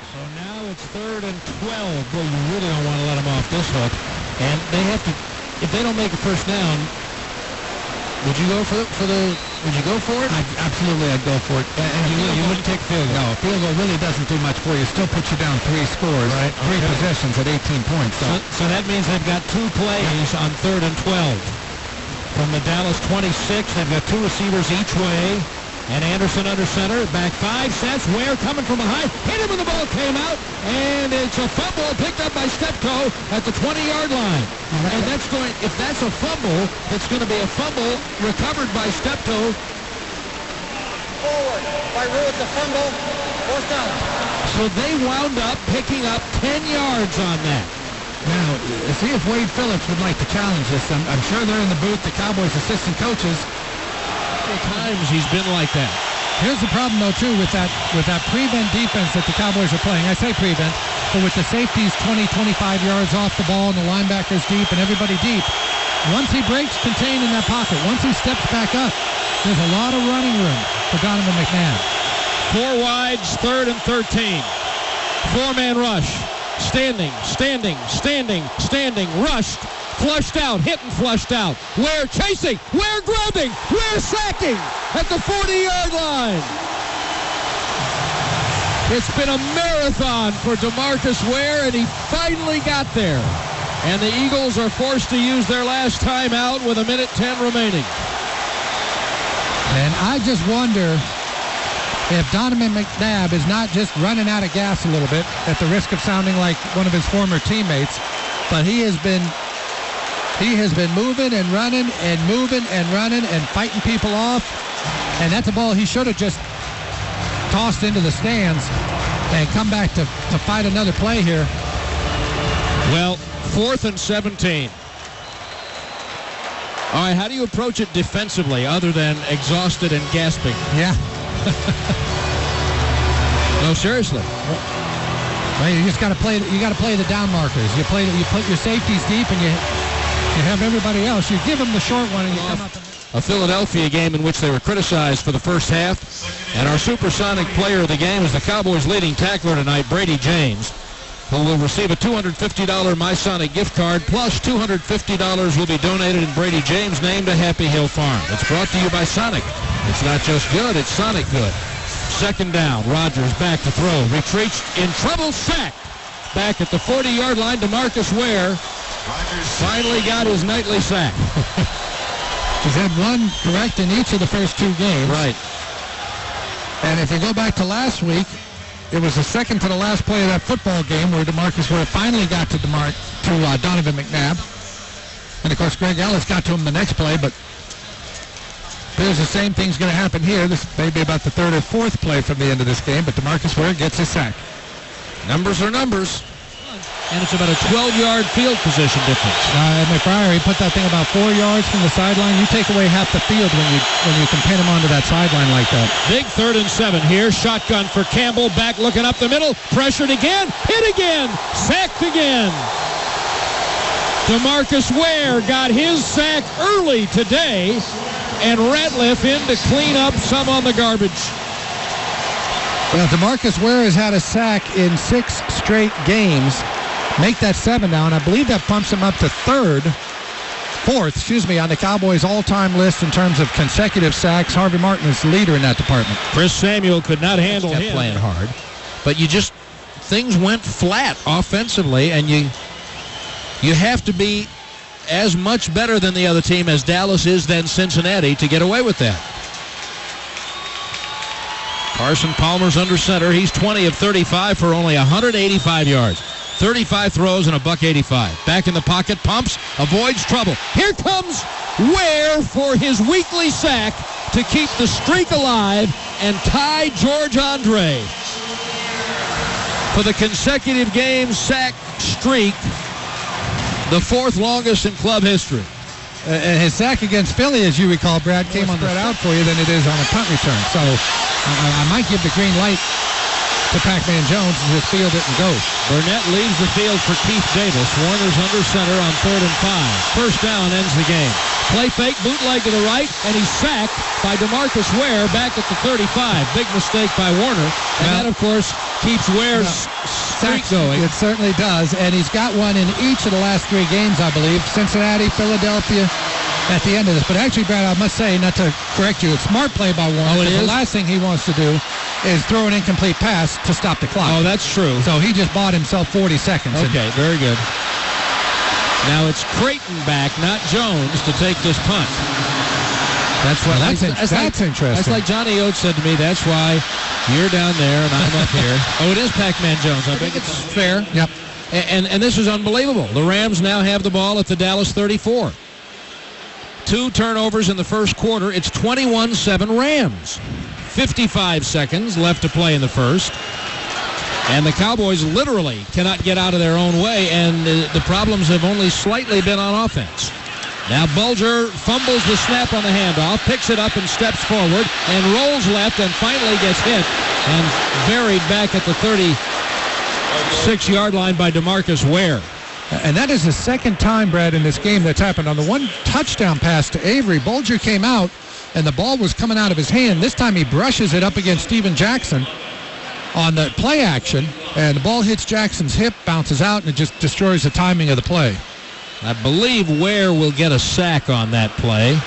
So now it's 3rd and 12. Boy, you really don't want to let them off this hook. And they have to, if they don't make a first down, would you go for would you go for it? Absolutely, I'd go for it. And you wouldn't take field goal. No, field goal really doesn't do much for you. Still puts you down 3 scores, right? 3 possessions at 18 points. So that means they've got 2 plays on 3rd and 12. From the Dallas 26, they've got 2 receivers each way. And Anderson under center, back 5 sets. Ware coming from behind, hit him when the ball came out, and it's a fumble picked up by Steptoe at the 20-yard line. And that's going, if that's a fumble, it's going to be a fumble recovered by Steptoe. Forward. By rule, it's a fumble. 4th down. So they wound up picking up 10 yards on that. Now, see if Wade Phillips would like to challenge this. I'm sure they're in the booth, the Cowboys assistant coaches. Times he's been like that. Here's the problem, though, too, with that prevent defense that the Cowboys are playing. I say prevent, but with the safeties 20, 25 yards off the ball and the linebackers deep and everybody deep, once he breaks contained in that pocket, once he steps back up, there's a lot of running room for Donovan McNabb. 4 wides, 3rd and 13. 4-man rush. Standing, rushed. Flushed out, hit and flushed out. Ware chasing, Ware grabbing, Ware sacking at the 40-yard line. It's been a marathon for Demarcus Ware, and he finally got there. And the Eagles are forced to use their last timeout with 1:10 remaining. And I just wonder if Donovan McNabb is not just running out of gas a little bit at the risk of sounding like one of his former teammates, but he has been moving and running and moving and running and fighting people off. And that's a ball he should have just tossed into the stands and come back to fight another play here. Well, 4th and 17. All right, how do you approach it defensively other than exhausted and gasping? Yeah. No, seriously. Well, you just got to play. You got to play the down markers. You put your safeties deep, and you have everybody else. You give them the short one, and you come up. A Philadelphia game in which they were criticized for the first half, and our supersonic player of the game is the Cowboys' leading tackler tonight, Brady James, who will receive a $250 MySonic gift card, plus $250 will be donated in Brady James' name to Happy Hill Farm. It's brought to you by Sonic. It's not just good, it's Sonic good. 2nd down, Rodgers back to throw, retreats in trouble, sacked. Back at the 40-yard line, Demarcus Ware finally got his nightly sack. He's had 1 correct in each of the first 2 games. Right. And if you go back to last week, it was the second to the last play of that football game where Demarcus Ware finally got to Donovan McNabb. And, of course, Greg Ellis got to him the next play, but there's the same thing's going to happen here. This may be about the 3rd or 4th play from the end of this game, but Demarcus Ware gets his sack. Numbers are numbers. And it's about a 12-yard field position difference. McBriar, he put that thing about 4 yards from the sideline. You take away half the field when you can pin him onto that sideline like that. Big 3rd and 7 here. Shotgun for Campbell. Back looking up the middle. Pressured again. Hit again. Sacked again. Demarcus Ware got his sack early today, and Ratliff in to clean up some on the garbage. Well, Demarcus Ware has had a sack in 6 straight games. Make that 7 now, and I believe that bumps him up to 4th, on the Cowboys' all-time list in terms of consecutive sacks. Harvey Martin is the leader in that department. Chris Samuel could not handle him. Kept playing hard, but things went flat offensively, and you have to be as much better than the other team as Dallas is than Cincinnati to get away with that. Carson Palmer's under center. He's 20 of 35 for only 185 yards. 35 throws and a $185. Back in the pocket, pumps, avoids trouble. Here comes Ware for his weekly sack to keep the streak alive and tie George Andre for the consecutive game sack streak, the 4th longest in club history. His sack against Philly, as you recall, Brad, came on spread out for you than it is on a punt return. So I might give the green light to Pac-Man Jones and just field it and go. Burnett leaves the field for Keith Davis. Warner's under center on 3rd and 5. First down ends the game. Play fake, bootleg to the right, and he's sacked by Demarcus Ware back at the 35. Big mistake by Warner. And that, of course, keeps Ware's streak going. It certainly does, and he's got one in each of the last 3 games, I believe. Cincinnati, Philadelphia, at the end of this. But actually, Brad, I must say, not to correct you, it's smart play by Warner. Oh, it is? The last thing he wants to do is throw an incomplete pass to stop the clock. Oh, that's true. So he just bought himself 40 seconds. Okay, very good. Now it's Creighton back, not Jones, to take this punt. That's interesting. That's like Johnny Oates said to me, that's why you're down there and I'm up here. Oh, it is Pac-Man Jones. I think it's fair. Yep. And this is unbelievable. The Rams now have the ball at the Dallas 34. 2 turnovers in the first quarter. It's 21-7 Rams. 55 seconds left to play in the first. And the Cowboys literally cannot get out of their own way, and the problems have only slightly been on offense. Now Bulger fumbles the snap on the handoff, picks it up and steps forward, and rolls left and finally gets hit and buried back at the 36-yard line by Demarcus Ware. And that is the second time, Brad, in this game that's happened. On the one touchdown pass to Avery, Bulger came out, and the ball was coming out of his hand. This time he brushes it up against Steven Jackson on the play action, and the ball hits Jackson's hip, bounces out, and it just destroys the timing of the play. I believe Ware will get a sack on that play.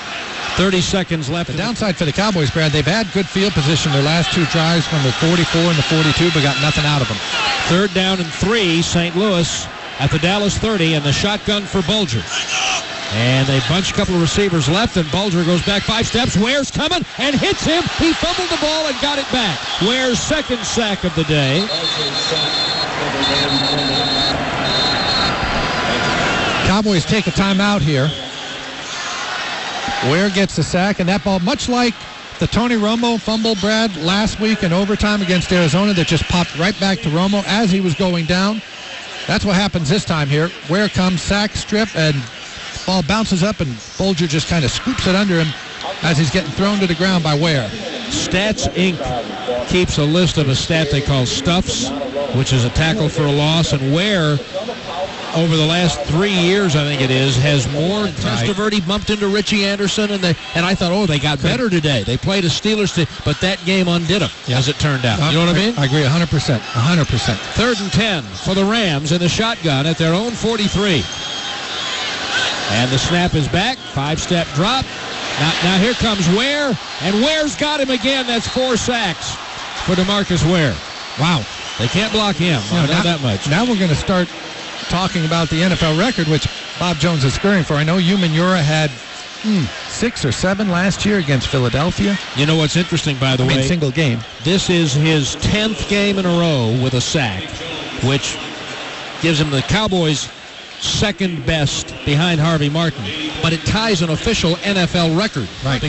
30 seconds left. The downside for the Cowboys, Brad, they've had good field position their last 2 drives from the 44 and the 42, but got nothing out of them. 3rd down and 3, St. Louis at the Dallas 30, and the shotgun for Bulger. And they bunch a couple of receivers left, and Bulger goes back 5 steps. Ware's coming and hits him. He fumbled the ball and got it back. Ware's second sack of the day. Cowboys take a timeout here. Ware gets the sack, and that ball, much like the Tony Romo fumble, Brad, last week in overtime against Arizona that just popped right back to Romo as he was going down. That's what happens this time here. Ware comes, sack, strip, and ball bounces up, and Bulger just kind of scoops it under him as he's getting thrown to the ground by Ware. Stats Inc. keeps a list of a stat they call stuffs, which is a tackle for a loss, and Ware, over the last 3 years, I think it is, has more. Testaverde bumped into Richie Anderson, and I thought, oh, they got better today. They played a Steelers team, but that game undid them, as it turned out. You know what I mean? I agree 100%. 100%. 3rd and 10 for the Rams in the shotgun at their own 43. And the snap is back. 5-step drop. Now here comes Ware, and Ware's got him again. That's 4 sacks for Demarcus Ware. Wow. They can't block him. I know that much. Now we're going to start talking about the NFL record, which Bob Jones is scurrying for. I know Umanura had 6 or 7 last year against Philadelphia. You know what's interesting, by the way? Single game. This is his 10th game in a row with a sack, which gives him the Cowboys' second best behind Harvey Martin. But it ties an official NFL record. Right.